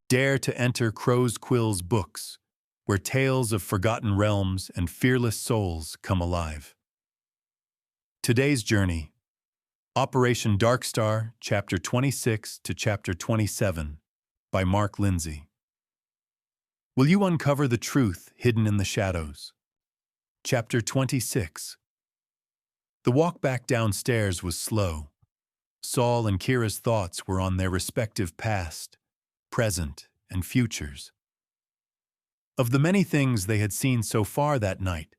Dare to enter Crow's Quill's books, where tales of forgotten realms and fearless souls come alive. Today's journey, Operation DarkStar, Chapter 26 to Chapter 27, by Mark Lindsay. Will you uncover the truth hidden in the shadows? Chapter 26. The walk back downstairs was slow. Saul and Kira's thoughts were on their respective past, present, and futures. Of the many things they had seen so far that night,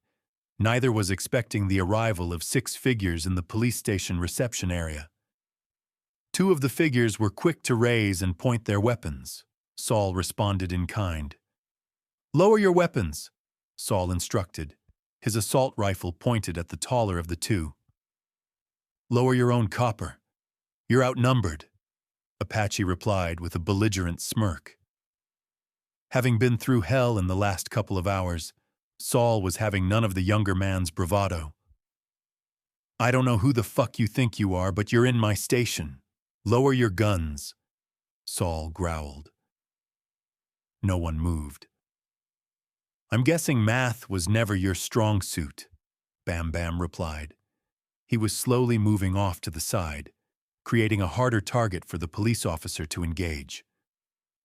neither was expecting the arrival of 6 figures in the police station reception area. 2 of the figures were quick to raise and point their weapons. Saul responded in kind. "Lower your weapons," Saul instructed, his assault rifle pointed at the taller of the 2. "Lower your own copper. You're outnumbered," Apache replied with a belligerent smirk. Having been through hell in the last couple of hours, Saul was having none of the younger man's bravado. "I don't know who the fuck you think you are, but you're in my station. Lower your guns," Saul growled. No one moved. "I'm guessing math was never your strong suit," Bam Bam replied. He was slowly moving off to the side, creating a harder target for the police officer to engage.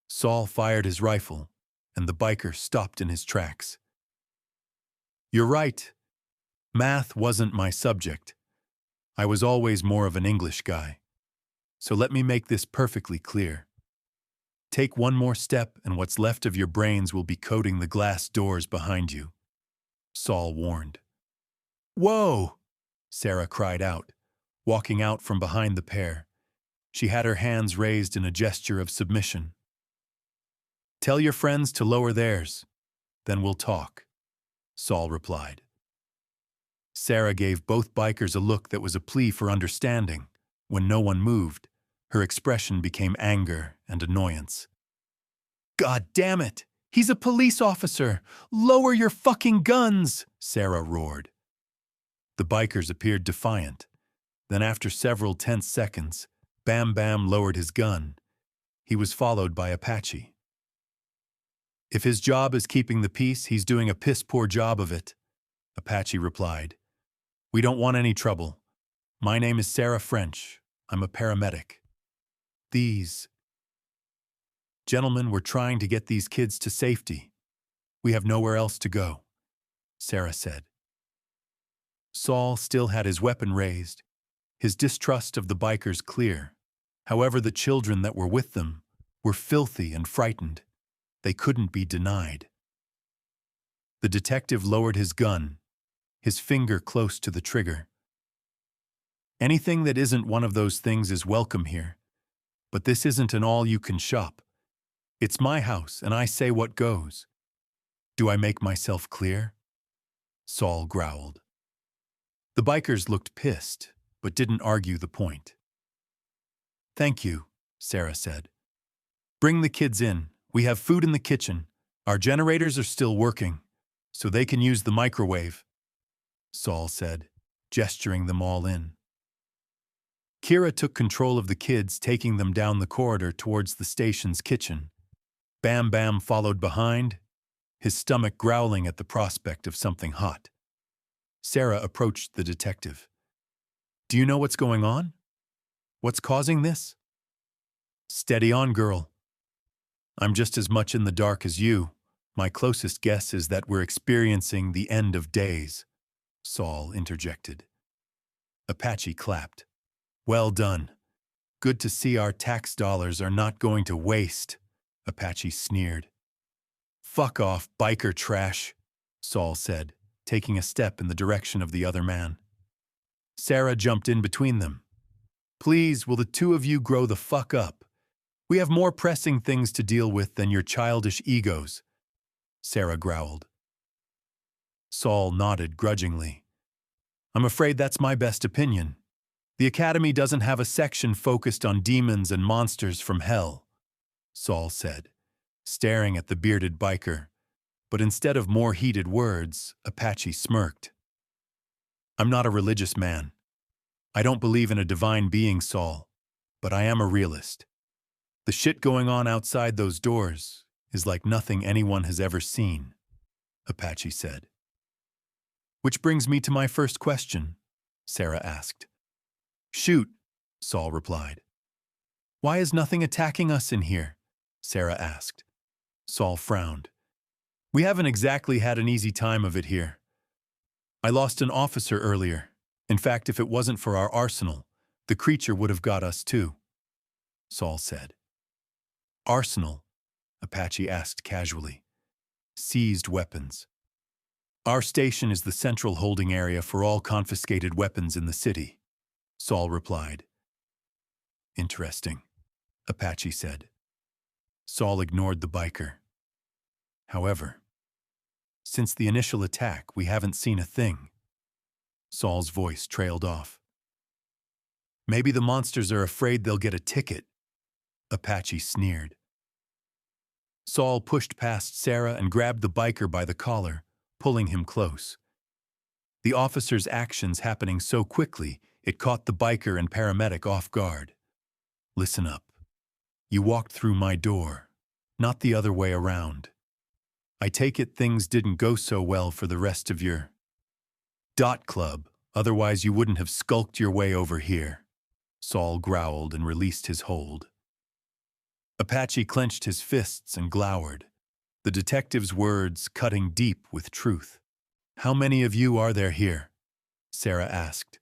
Saul fired his rifle, and the biker stopped in his tracks. "You're right. Math wasn't my subject. I was always more of an English guy. So let me make this perfectly clear. Take one more step and what's left of your brains will be coating the glass doors behind you," Saul warned. "Whoa!" Sarah cried out, walking out from behind the pair. She had her hands raised in a gesture of submission. "Tell your friends to lower theirs, then we'll talk," Saul replied. Sarah gave both bikers a look that was a plea for understanding. When no one moved, her expression became anger and annoyance. "God damn it! He's a police officer! Lower your fucking guns!" Sarah roared. The bikers appeared defiant. Then after several tense seconds, Bam Bam lowered his gun. He was followed by Apache. "If his job is keeping the peace, he's doing a piss-poor job of it," Apache replied. "We don't want any trouble. My name is Sarah French. I'm a paramedic. These gentlemen were trying to get these kids to safety. We have nowhere else to go," Sarah said. Saul still had his weapon raised, his distrust of the bikers clear. However, the children that were with them were filthy and frightened. They couldn't be denied. The detective lowered his gun, his finger close to the trigger. "Anything that isn't one of those things is welcome here. But this isn't an all-you-can-shop. It's my house, and I say what goes. Do I make myself clear?" Saul growled. The bikers looked pissed, but didn't argue the point. "Thank you," Sarah said. "Bring the kids in. We have food in the kitchen. Our generators are still working, so they can use the microwave," Saul said, gesturing them all in. Kira took control of the kids, taking them down the corridor towards the station's kitchen. Bam Bam followed behind, his stomach growling at the prospect of something hot. Sarah approached the detective. "Do you know what's going on? What's causing this?" "Steady on, girl. I'm just as much in the dark as you. My closest guess is that we're experiencing the end of days," Saul interjected. Apache clapped. "Well done. Good to see our tax dollars are not going to waste," Apache sneered. "Fuck off, biker trash," Saul said, taking a step in the direction of the other man. Sarah jumped in between them. "Please, will the 2 of you grow the fuck up? We have more pressing things to deal with than your childish egos," Sarah growled. Saul nodded grudgingly. "I'm afraid that's my best opinion. The Academy doesn't have a section focused on demons and monsters from hell," Saul said, staring at the bearded biker. But instead of more heated words, Apache smirked. "I'm not a religious man. I don't believe in a divine being, Saul, but I am a realist. The shit going on outside those doors is like nothing anyone has ever seen, Apache said. Which brings me to my first question, Sarah asked. Shoot, Saul replied. Why is nothing attacking us in here? Sarah asked. Saul frowned. We haven't exactly had an easy time of it here. I lost an officer earlier. In fact, if it wasn't for our arsenal, the creature would have got us too, Saul said. Arsenal? Apache asked casually. Seized weapons. Our station is the central holding area for all confiscated weapons in the city, Saul replied. Interesting, Apache said. Saul ignored the biker. However, since the initial attack, we haven't seen a thing. Saul's voice trailed off. Maybe the monsters are afraid they'll get a ticket, Apache sneered. Saul pushed past Sarah and grabbed the biker by the collar, pulling him close. The officer's actions happening so quickly, it caught the biker and paramedic off guard. Listen up. You walked through my door, not the other way around. I take it things didn't go so well for the rest of your club, otherwise you wouldn't have skulked your way over here. Saul growled and released his hold. Apache clenched his fists and glowered, the detective's words cutting deep with truth. How many of you are there here? Sarah asked,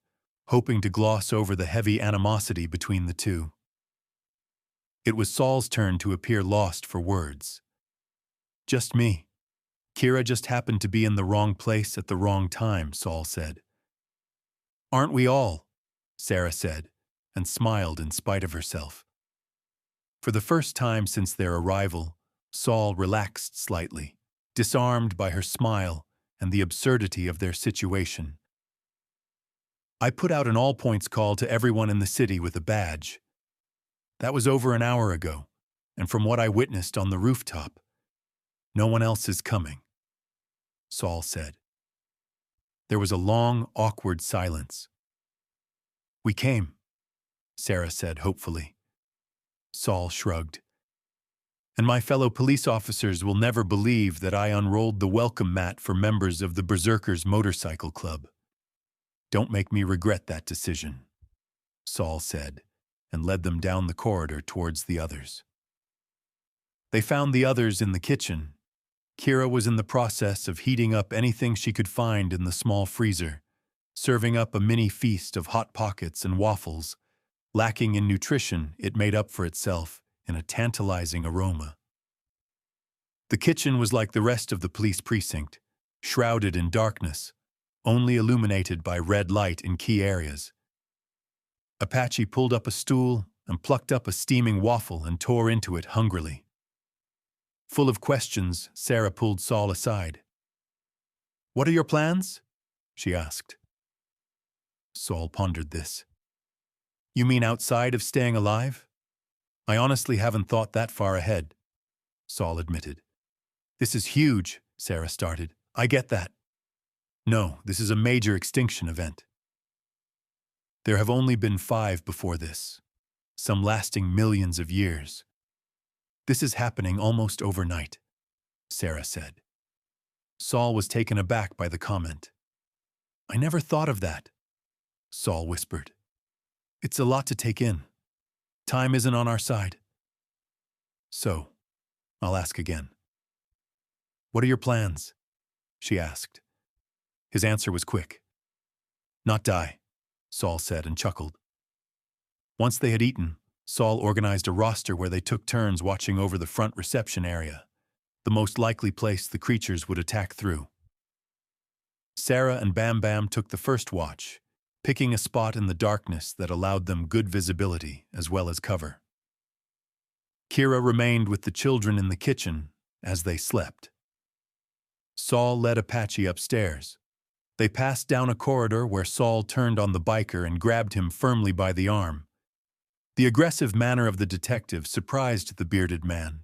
hoping to gloss over the heavy animosity between the two. It was Saul's turn to appear lost for words. Just me. Kira just happened to be in the wrong place at the wrong time, Saul said. Aren't we all? Sarah said, and smiled in spite of herself. For the first time since their arrival, Saul relaxed slightly, disarmed by her smile and the absurdity of their situation. I put out an all-points call to everyone in the city with a badge. That was over an hour ago, and from what I witnessed on the rooftop, no one else is coming, Saul said. There was a long, awkward silence. We came, Sarah said hopefully. Saul shrugged. And my fellow police officers will never believe that I unrolled the welcome mat for members of the Berserkers Motorcycle Club. Don't make me regret that decision, Saul said, and led them down the corridor towards the others. They found the others in the kitchen. Kira was in the process of heating up anything she could find in the small freezer, serving up a mini feast of Hot Pockets and waffles. Lacking in nutrition, it made up for itself in a tantalizing aroma. The kitchen was like the rest of the police precinct, shrouded in darkness, only illuminated by red light in key areas. Apache pulled up a stool and plucked up a steaming waffle and tore into it hungrily. Full of questions, Sarah pulled Saul aside. What are your plans? She asked. Saul pondered this. You mean outside of staying alive? I honestly haven't thought that far ahead, Saul admitted. This is huge, Sarah started. I get that. No, this is a major extinction event. There have only been 5 before this, some lasting millions of years. This is happening almost overnight, Sarah said. Saul was taken aback by the comment. I never thought of that, Saul whispered. It's a lot to take in. Time isn't on our side. So, I'll ask again. What are your plans? She asked. His answer was quick. Not die, Saul said and chuckled. Once they had eaten, Saul organized a roster where they took turns watching over the front reception area, the most likely place the creatures would attack through. Sarah and Bam Bam took the first watch, picking a spot in the darkness that allowed them good visibility as well as cover. Kira remained with the children in the kitchen as they slept. Saul led Apache upstairs. They passed down a corridor where Saul turned on the biker and grabbed him firmly by the arm. The aggressive manner of the detective surprised the bearded man.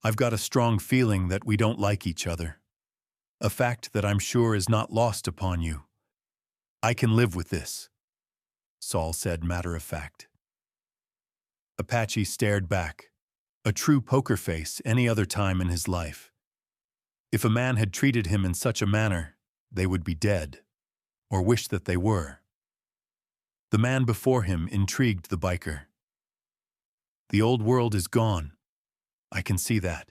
I've got a strong feeling that we don't like each other. A fact that I'm sure is not lost upon you. I can live with this, Saul said matter of fact. Apache stared back, a true poker face any other time in his life. If a man had treated him in such a manner, they would be dead, or wish that they were. The man before him intrigued the biker. The old world is gone. I can see that.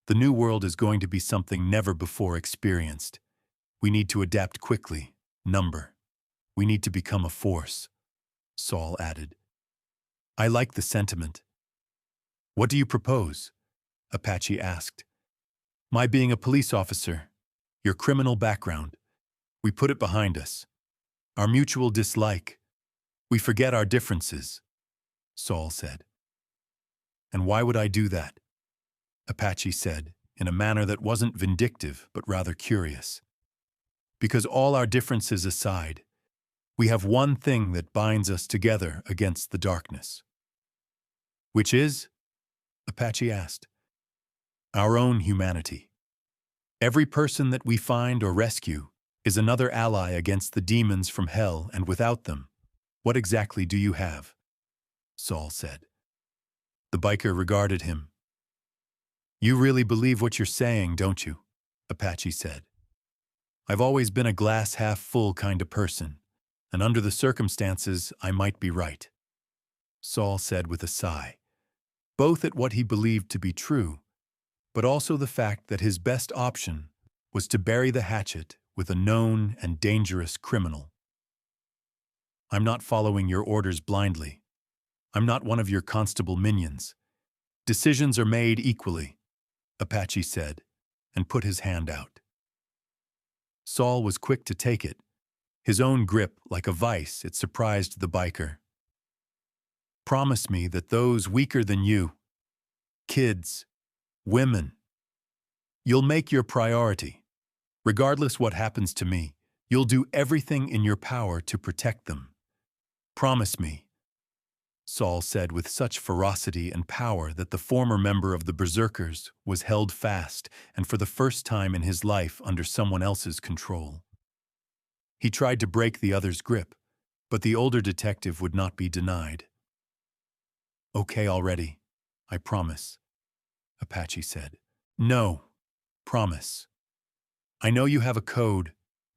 The new world is going to be something never before experienced. We need to adapt quickly. Number. We need to become a force, Saul added. I like the sentiment. What do you propose? Apache asked. My being a police officer, your criminal background. We put it behind us. Our mutual dislike. We forget our differences, Saul said. And why would I do that? Apache said, in a manner that wasn't vindictive, but rather curious. Because all our differences aside, we have one thing that binds us together against the darkness. Which is? Apache asked. Our own humanity. Every person that we find or rescue is another ally against the demons from hell, and without them, what exactly do you have? Saul said. The biker regarded him. You really believe what you're saying, don't you? Apache said. I've always been a glass half full kind of person, and under the circumstances, I might be right. Saul said with a sigh, both at what he believed to be true, but also the fact that his best option was to bury the hatchet with a known and dangerous criminal. I'm not following your orders blindly. I'm not one of your constable minions. Decisions are made equally, Apache said, and put his hand out. Saul was quick to take it. His own grip, like a vice, it surprised the biker. Promise me that those weaker than you, kids, women, you'll make your priority. Regardless what happens to me, you'll do everything in your power to protect them. Promise me, Saul said with such ferocity and power that the former member of the Berserkers was held fast and for the first time in his life under someone else's control. He tried to break the other's grip, but the older detective would not be denied. Okay already, I promise, Apache said. No, promise. I know you have a code,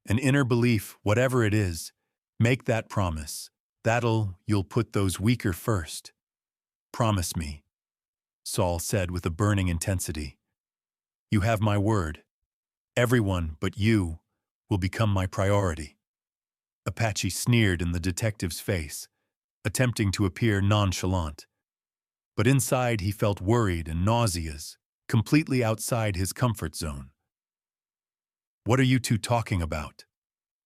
an inner belief, whatever it is. Make that promise. You'll put those weaker first. Promise me, Saul said with a burning intensity. You have my word. Everyone but you will become my priority. Apache sneered in the detective's face, attempting to appear nonchalant. But inside he felt worried and nauseous, completely outside his comfort zone. What are you two talking about?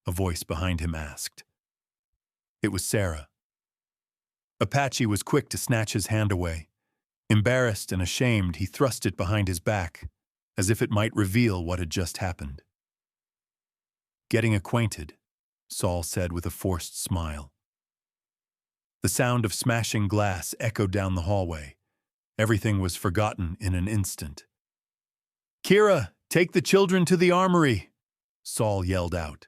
A voice behind him asked. It was Sarah. Apache was quick to snatch his hand away. Embarrassed and ashamed, he thrust it behind his back, as if it might reveal what had just happened. Getting acquainted, Saul said with a forced smile. The sound of smashing glass echoed down the hallway. Everything was forgotten in an instant. Kira, take the children to the armory, Saul yelled out.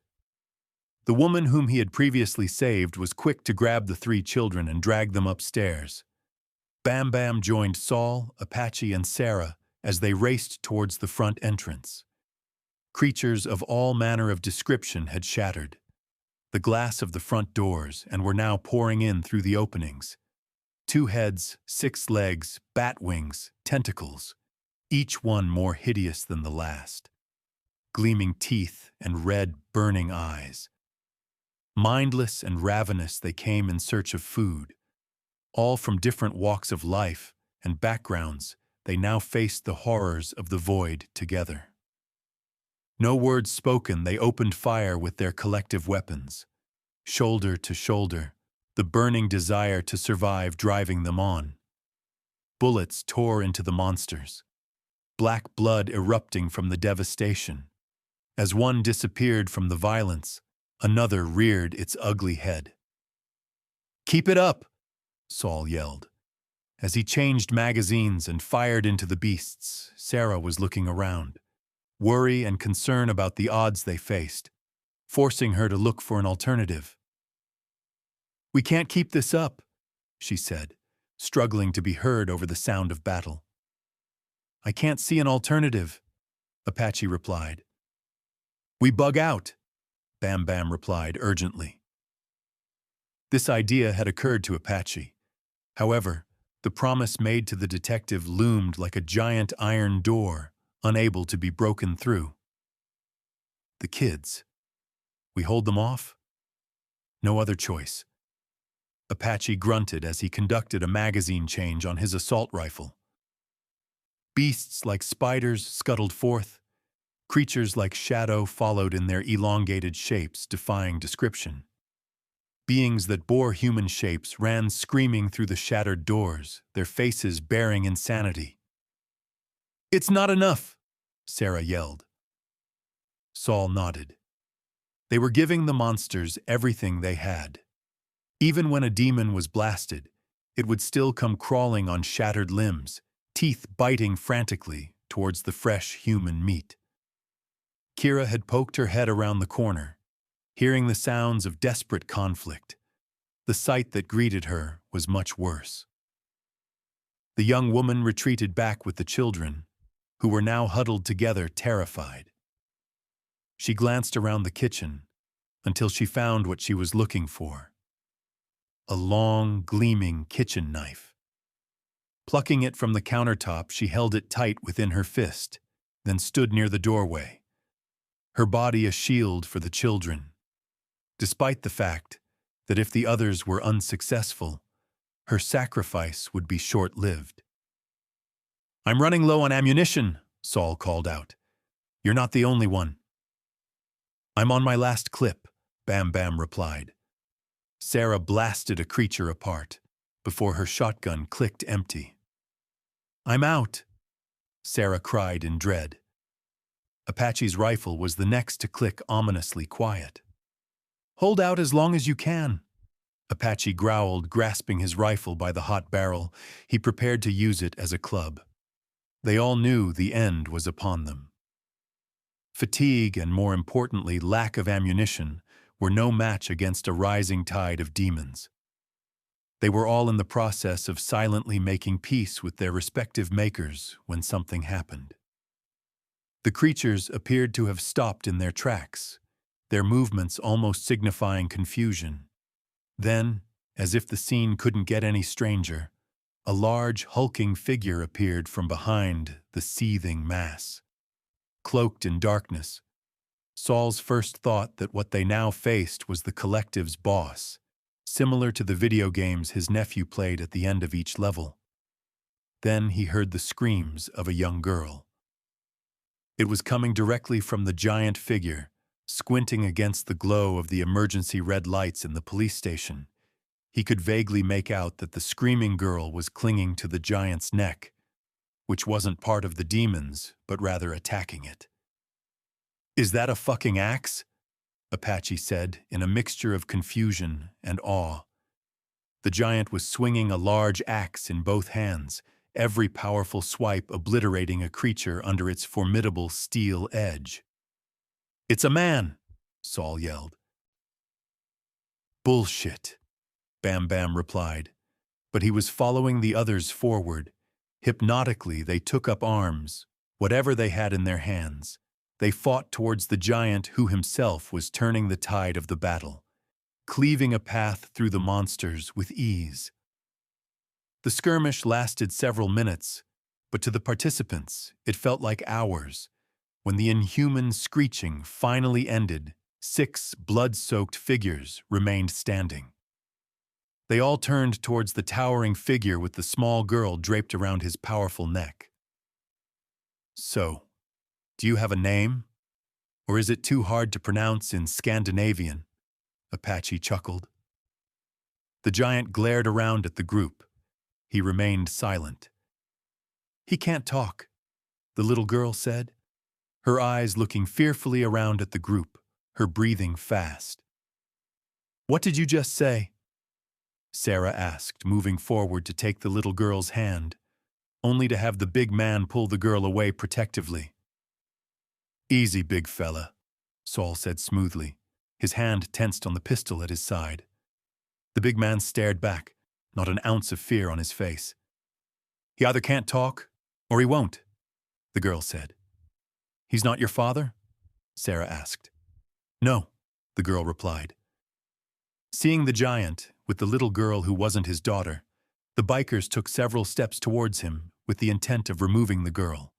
The woman whom he had previously saved was quick to grab the 3 children and drag them upstairs. Bam Bam joined Saul, Apache, and Sarah as they raced towards the front entrance. Creatures of all manner of description had shattered the glass of the front doors and were now pouring in through the openings. 2 heads, 6 legs, bat wings, tentacles, each one more hideous than the last. Gleaming teeth and red, burning eyes. Mindless and ravenous, they came in search of food. All from different walks of life and backgrounds, they now faced the horrors of the void together. No words spoken, they opened fire with their collective weapons. Shoulder to shoulder, the burning desire to survive driving them on. Bullets tore into the monsters, black blood erupting from the devastation. As one disappeared from the violence, another reared its ugly head. Keep it up, Saul yelled. As he changed magazines and fired into the beasts, Sarah was looking around, worry and concern about the odds they faced, forcing her to look for an alternative. We can't keep this up, she said, struggling to be heard over the sound of battle. "I can't see an alternative," Apache replied. "We bug out," Bam Bam replied urgently. This idea had occurred to Apache. However, the promise made to the detective loomed like a giant iron door, unable to be broken through. The kids. We hold them off? No other choice. Apache grunted as he conducted a magazine change on his assault rifle. Beasts like spiders scuttled forth. Creatures like shadow followed in their elongated shapes, defying description. Beings that bore human shapes ran screaming through the shattered doors, their faces bearing insanity. "It's not enough," Sarah yelled. Saul nodded. They were giving the monsters everything they had. Even when a demon was blasted, it would still come crawling on shattered limbs, teeth biting frantically towards the fresh human meat. Kira had poked her head around the corner, hearing the sounds of desperate conflict. The sight that greeted her was much worse. The young woman retreated back with the children, who were now huddled together, terrified. She glanced around the kitchen until she found what she was looking for: a long, gleaming kitchen knife. Plucking it from the countertop, she held it tight within her fist, then stood near the doorway, her body a shield for the children. Despite the fact that if the others were unsuccessful, her sacrifice would be short-lived. "I'm running low on ammunition," Saul called out. "You're not the only one." "I'm on my last clip," Bam Bam replied. Sarah blasted a creature apart before her shotgun clicked empty. "I'm out," Sarah cried in dread. Apache's rifle was the next to click ominously quiet. "Hold out as long as you can," Apache growled, grasping his rifle by the hot barrel. He prepared to use it as a club. They all knew the end was upon them. Fatigue and, more importantly, lack of ammunition were no match against a rising tide of demons. They were all in the process of silently making peace with their respective makers when something happened. The creatures appeared to have stopped in their tracks, their movements almost signifying confusion. Then, as if the scene couldn't get any stranger, a large, hulking figure appeared from behind the seething mass. Cloaked in darkness, Saul's first thought that what they now faced was the collective's boss, similar to the video games his nephew played at the end of each level. Then he heard the screams of a young girl. It was coming directly from the giant figure, squinting against the glow of the emergency red lights in the police station. He could vaguely make out that the screaming girl was clinging to the giant's neck, which wasn't part of the demons, but rather attacking it. "Is that a fucking axe?" Apache said in a mixture of confusion and awe. The giant was swinging a large axe in both hands, every powerful swipe obliterating a creature under its formidable steel edge. "It's a man!" Saul yelled. "Bullshit," Bam Bam replied, but he was following the others forward. Hypnotically, they took up arms, whatever they had in their hands. They fought towards the giant who himself was turning the tide of the battle, cleaving a path through the monsters with ease. The skirmish lasted several minutes, but to the participants, it felt like hours. When the inhuman screeching finally ended, 6 blood-soaked figures remained standing. They all turned towards the towering figure with the small girl draped around his powerful neck. "So, do you have a name? Or is it too hard to pronounce in Scandinavian?" Apache chuckled. The giant glared around at the group. He remained silent. "He can't talk," the little girl said, her eyes looking fearfully around at the group, her breathing fast. "What did you just say?" Sarah asked, moving forward to take the little girl's hand, only to have the big man pull the girl away protectively. "Easy, big fella," Saul said smoothly, his hand tensed on the pistol at his side. The big man stared back, not an ounce of fear on his face. "He either can't talk, or he won't," the girl said. "He's not your father?" Sarah asked. "No," the girl replied. Seeing the giant, with the little girl who wasn't his daughter, the bikers took several steps towards him with the intent of removing the girl.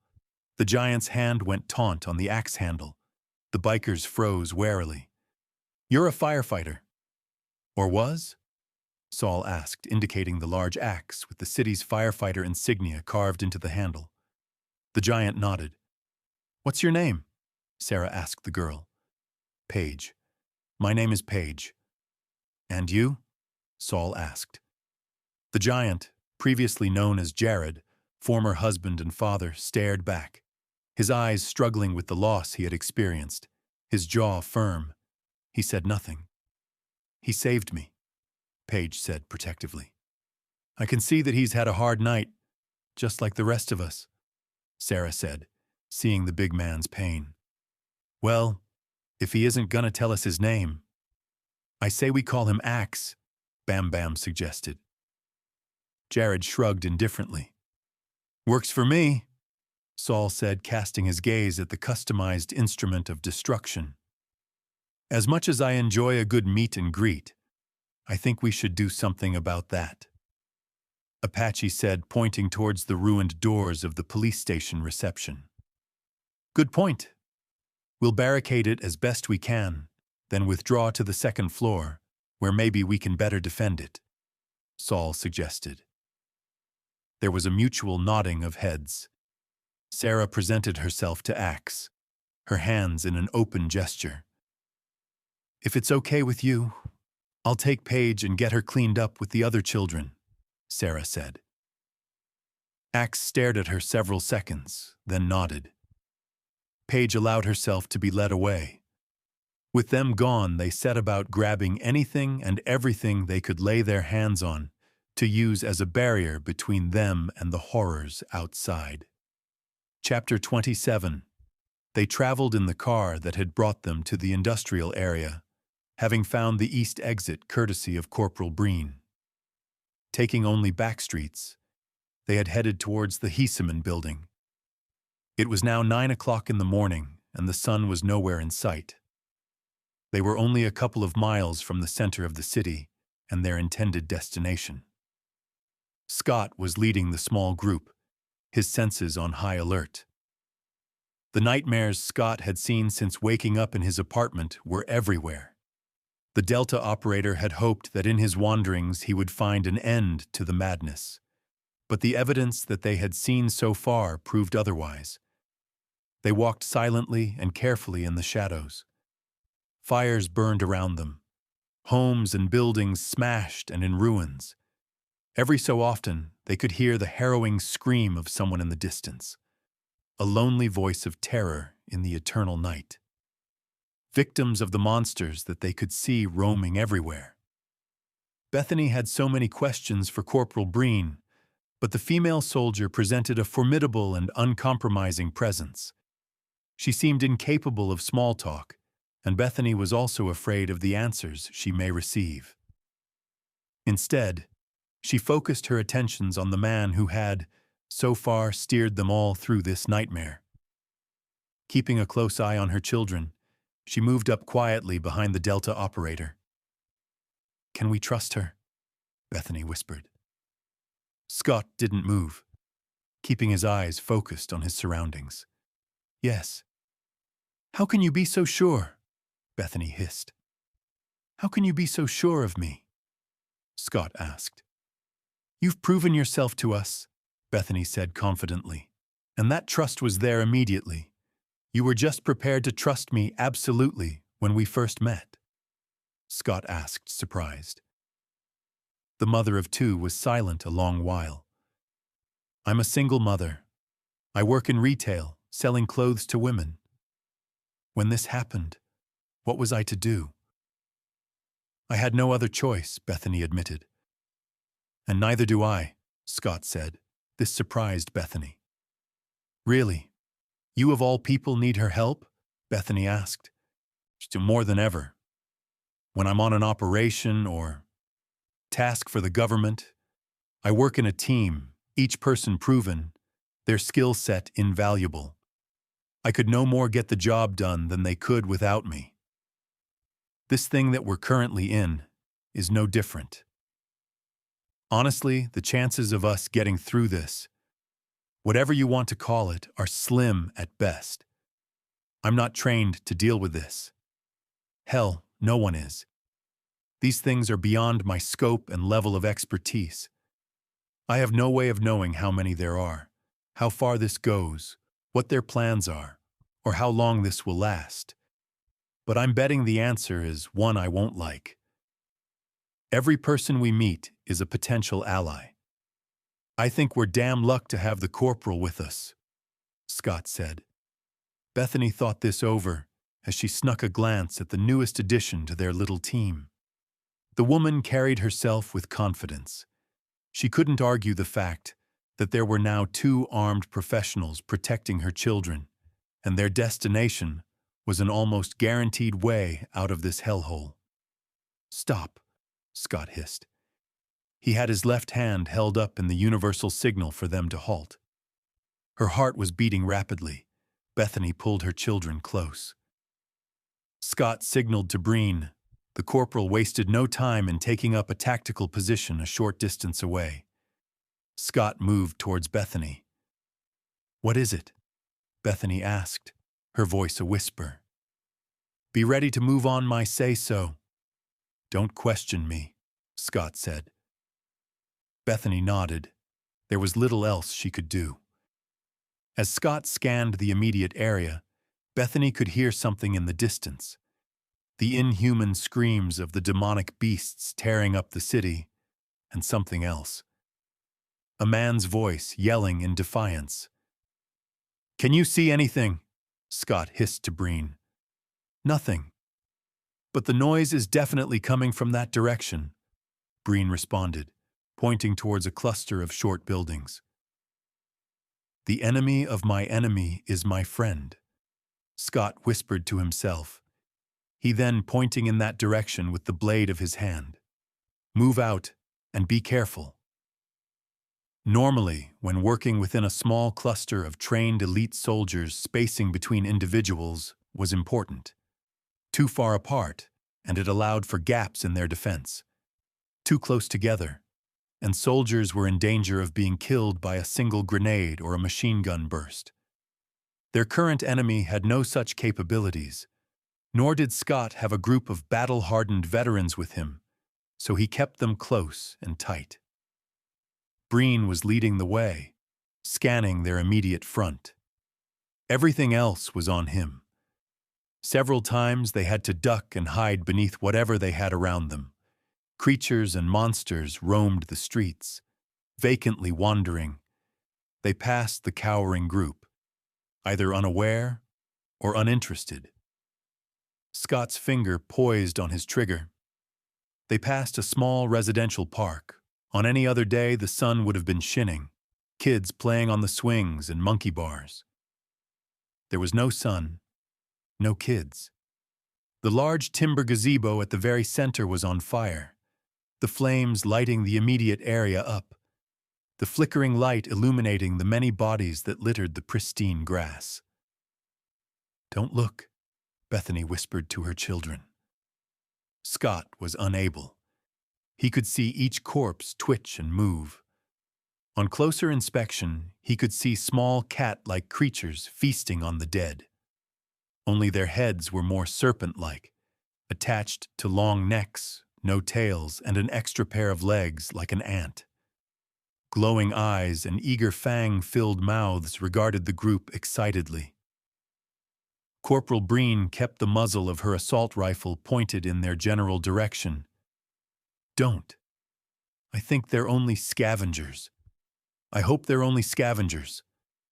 The giant's hand went taut on the axe handle. The bikers froze warily. "You're a firefighter." "Or was?" Saul asked, indicating the large axe with the city's firefighter insignia carved into the handle. The giant nodded. "What's your name?" Sarah asked the girl. "Paige. My name is Paige." "And you?" Saul asked. The giant, previously known as Jared, former husband and father, stared back, his eyes struggling with the loss he had experienced, his jaw firm. He said nothing. "He saved me," Paige said protectively. "I can see that he's had a hard night, just like the rest of us," Sarah said, seeing the big man's pain. "Well, if he isn't gonna tell us his name." "I say we call him Axe," Bam Bam suggested. Jared shrugged indifferently. "Works for me," Saul said, casting his gaze at the customized instrument of destruction. "As much as I enjoy a good meet and greet, I think we should do something about that," Apache said, pointing towards the ruined doors of the police station reception. "Good point. We'll barricade it as best we can, then withdraw to the second floor, where maybe we can better defend it," Saul suggested. There was a mutual nodding of heads. Sarah presented herself to Axe, her hands in an open gesture. "If it's okay with you, I'll take Paige and get her cleaned up with the other children," Sarah said. Axe stared at her several seconds, then nodded. Paige allowed herself to be led away. With them gone, they set about grabbing anything and everything they could lay their hands on to use as a barrier between them and the horrors outside. Chapter 27. They traveled in the car that had brought them to the industrial area, having found the east exit courtesy of Corporal Breen. Taking only back streets, they had headed towards the Heseman building. It was now 9 o'clock in the morning, and the sun was nowhere in sight. They were only a couple of miles from the center of the city and their intended destination. Scott was leading the small group, his senses on high alert. The nightmares Scott had seen since waking up in his apartment were everywhere. The Delta operator had hoped that in his wanderings he would find an end to the madness, but the evidence that they had seen so far proved otherwise. They walked silently and carefully in the shadows. Fires burned around them, homes and buildings smashed and in ruins. Every so often, they could hear the harrowing scream of someone in the distance, a lonely voice of terror in the eternal night. Victims of the monsters that they could see roaming everywhere. Bethany had so many questions for Corporal Breen, but the female soldier presented a formidable and uncompromising presence. She seemed incapable of small talk, and Bethany was also afraid of the answers she may receive. Instead, she focused her attentions on the man who had, so far, steered them all through this nightmare. Keeping a close eye on her children, she moved up quietly behind the Delta operator. "Can we trust her?" Bethany whispered. Scott didn't move, keeping his eyes focused on his surroundings. "Yes." "How can you be so sure?" Bethany hissed. "How can you be so sure of me?" Scott asked. "You've proven yourself to us," Bethany said confidently, "and that trust was there immediately. You were just prepared to trust me absolutely when we first met." Scott asked, surprised. The mother of two was silent a long while. "I'm a single mother. I work in retail, selling clothes to women. When this happened, what was I to do?" "I had no other choice," Bethany admitted. "And neither do I," Scott said. This surprised Bethany. "Really? You of all people need her help?" Bethany asked. "More than ever. When I'm on an operation or task for the government, I work in a team, each person proven, their skill set invaluable. I could no more get the job done than they could without me. This thing that we're currently in is no different. Honestly, the chances of us getting through this, whatever you want to call it, are slim at best. I'm not trained to deal with this. Hell, no one is. These things are beyond my scope and level of expertise. I have no way of knowing how many there are, how far this goes, what their plans are, or how long this will last. But I'm betting the answer is one I won't like. Every person we meet is a potential ally. I think we're damn luck to have the corporal with us, Scott said. Bethany thought this over as she snuck a glance at the newest addition to their little team. The woman carried herself with confidence. She couldn't argue the fact that there were now 2 armed professionals protecting her children, and their destination was an almost guaranteed way out of this hellhole. "Stop," Scott hissed. He had his left hand held up in the universal signal for them to halt. Her heart was beating rapidly. Bethany pulled her children close. Scott signaled to Breen. The corporal wasted no time in taking up a tactical position a short distance away. Scott moved towards Bethany. "What is it?" Bethany asked, her voice a whisper. "Be ready to move on my say-so." "Don't question me," Scott said. Bethany nodded. There was little else she could do. As Scott scanned the immediate area, Bethany could hear something in the distance. The inhuman screams of the demonic beasts tearing up the city, and something else. A man's voice yelling in defiance. "Can you see anything?" Scott hissed to Breen. "Nothing. But the noise is definitely coming from that direction," Breen responded, pointing towards a cluster of short buildings. "The enemy of my enemy is my friend," Scott whispered to himself. He then pointing in that direction with the blade of his hand. "Move out and be careful." Normally, when working within a small cluster of trained elite soldiers, spacing between individuals was important. Too far apart, and it allowed for gaps in their defense. Too close together, and soldiers were in danger of being killed by a single grenade or a machine gun burst. Their current enemy had no such capabilities, nor did Scott have a group of battle-hardened veterans with him, so he kept them close and tight. Breen was leading the way, scanning their immediate front. Everything else was on him. Several times they had to duck and hide beneath whatever they had around them. Creatures and monsters roamed the streets, vacantly wandering. They passed the cowering group, either unaware or uninterested. Scott's finger poised on his trigger. They passed a small residential park. On any other day, the sun would have been shinning, kids playing on the swings and monkey bars. There was no sun, no kids. The large timber gazebo at the very center was on fire, the flames lighting the immediate area up, the flickering light illuminating the many bodies that littered the pristine grass. "Don't look," Bethany whispered to her children. Scott was unable. He could see each corpse twitch and move. On closer inspection, he could see small cat-like creatures feasting on the dead. Only their heads were more serpent-like, attached to long necks, no tails, and an extra pair of legs like an ant. Glowing eyes and eager fang-filled mouths regarded the group excitedly. Corporal Breen kept the muzzle of her assault rifle pointed in their general direction. "Don't. I think they're only scavengers. I hope they're only scavengers,"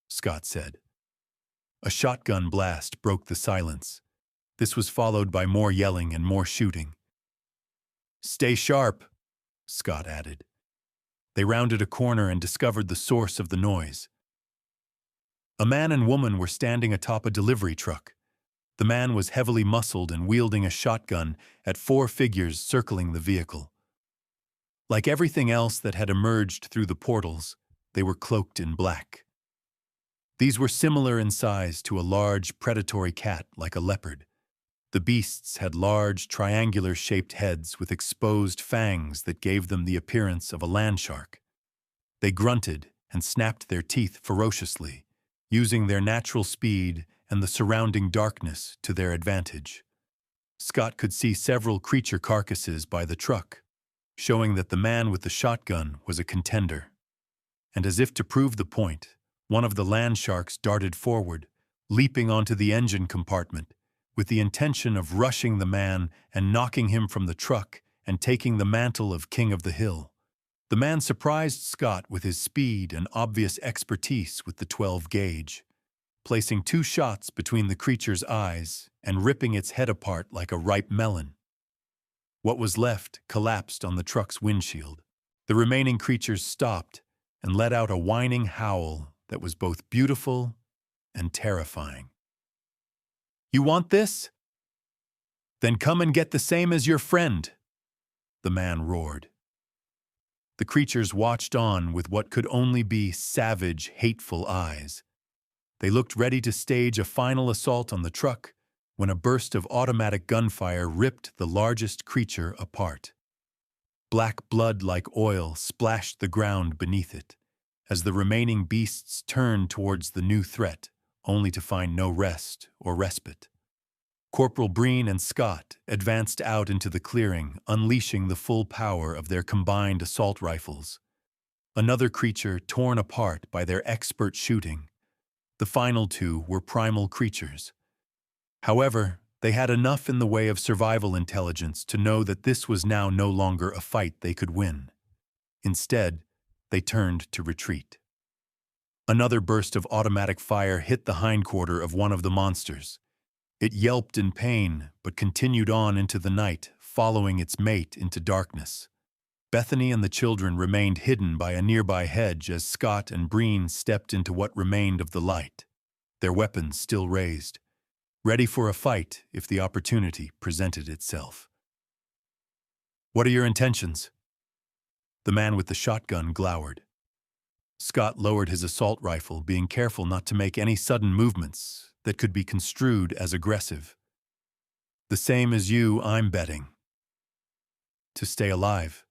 Scott said. A shotgun blast broke the silence. This was followed by more yelling and more shooting. "Stay sharp," Scott added. They rounded a corner and discovered the source of the noise. A man and woman were standing atop a delivery truck. The man was heavily muscled and wielding a shotgun at 4 figures circling the vehicle. Like everything else that had emerged through the portals, they were cloaked in black. These were similar in size to a large predatory cat like a leopard. The beasts had large, triangular-shaped heads with exposed fangs that gave them the appearance of a land shark. They grunted and snapped their teeth ferociously, using their natural speed and the surrounding darkness to their advantage. Scott could see several creature carcasses by the truck, showing that the man with the shotgun was a contender. And as if to prove the point, one of the land sharks darted forward, leaping onto the engine compartment, with the intention of rushing the man and knocking him from the truck and taking the mantle of King of the Hill. The man surprised Scott with his speed and obvious expertise with the 12-gauge, placing 2 shots between the creature's eyes and ripping its head apart like a ripe melon. What was left collapsed on the truck's windshield. The remaining creatures stopped and let out a whining howl that was both beautiful and terrifying. "You want this? Then come and get the same as your friend," the man roared. The creatures watched on with what could only be savage, hateful eyes. They looked ready to stage a final assault on the truck when a burst of automatic gunfire ripped the largest creature apart. Black blood like oil splashed the ground beneath it, as the remaining beasts turned towards the new threat, only to find no rest or respite. Corporal Breen and Scott advanced out into the clearing, unleashing the full power of their combined assault rifles. Another creature torn apart by their expert shooting. The final 2 were primal creatures. However, they had enough in the way of survival intelligence to know that this was now no longer a fight they could win. Instead, they turned to retreat. Another burst of automatic fire hit the hindquarter of one of the monsters. It yelped in pain, but continued on into the night, following its mate into darkness. Bethany and the children remained hidden by a nearby hedge as Scott and Breen stepped into what remained of the light, their weapons still raised, ready for a fight if the opportunity presented itself. "What are your intentions?" The man with the shotgun glowered. Scott lowered his assault rifle, being careful not to make any sudden movements that could be construed as aggressive. "The same as you, I'm betting." "To stay alive,"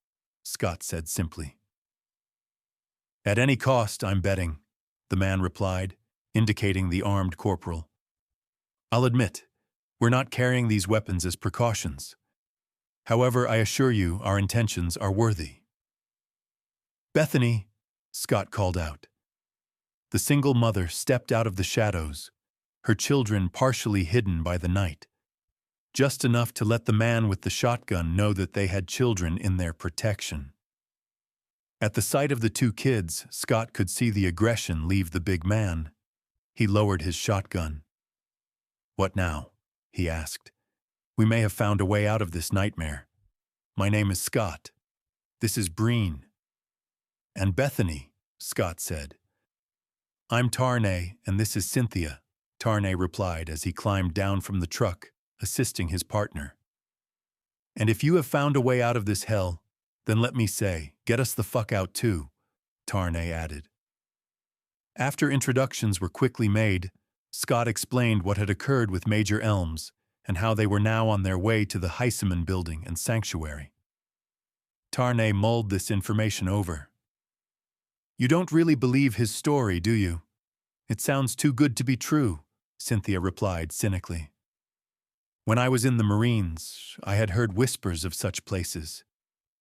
Scott said simply. "At any cost, I'm betting," the man replied, indicating the armed corporal. "I'll admit, we're not carrying these weapons as precautions. However, I assure you our intentions are worthy." "Bethany," Scott called out. The single mother stepped out of the shadows, her children partially hidden by the night, just enough to let the man with the shotgun know that they had children in their protection. At the sight of the 2 kids, Scott could see the aggression leave the big man. He lowered his shotgun. "What now?" he asked. "We may have found a way out of this nightmare. My name is Scott. This is Breen." "And Bethany," Scott said. "I'm Tarnay, and this is Cynthia," Tarnay replied as he climbed down from the truck, assisting his partner. "And if you have found a way out of this hell, then let me say, get us the fuck out too," Tarnay added. After introductions were quickly made, Scott explained what had occurred with Major Elms and how they were now on their way to the Heisman building and sanctuary. Tarnay mulled this information over. "You don't really believe his story, do you? It sounds too good to be true," Cynthia replied cynically. "When I was in the Marines, I had heard whispers of such places.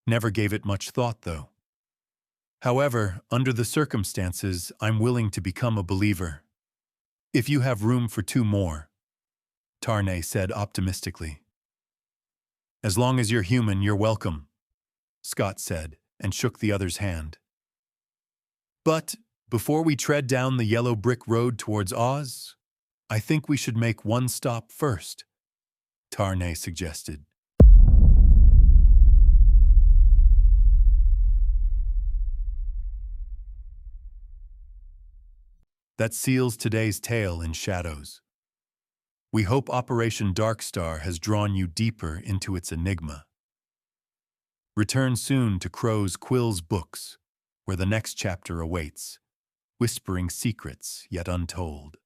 Never gave it much thought, though. However, under the circumstances, I'm willing to become a believer. If you have room for 2 more, Tarnay said optimistically. "As long as you're human, you're welcome," Scott said, and shook the other's hand. "But before we tread down the yellow brick road towards Oz, I think we should make one stop first," Tarnay suggested. That seals today's tale in shadows. We hope Operation DarkStar has drawn you deeper into its enigma. Return soon to Crow's Quill's books, where the next chapter awaits, whispering secrets yet untold.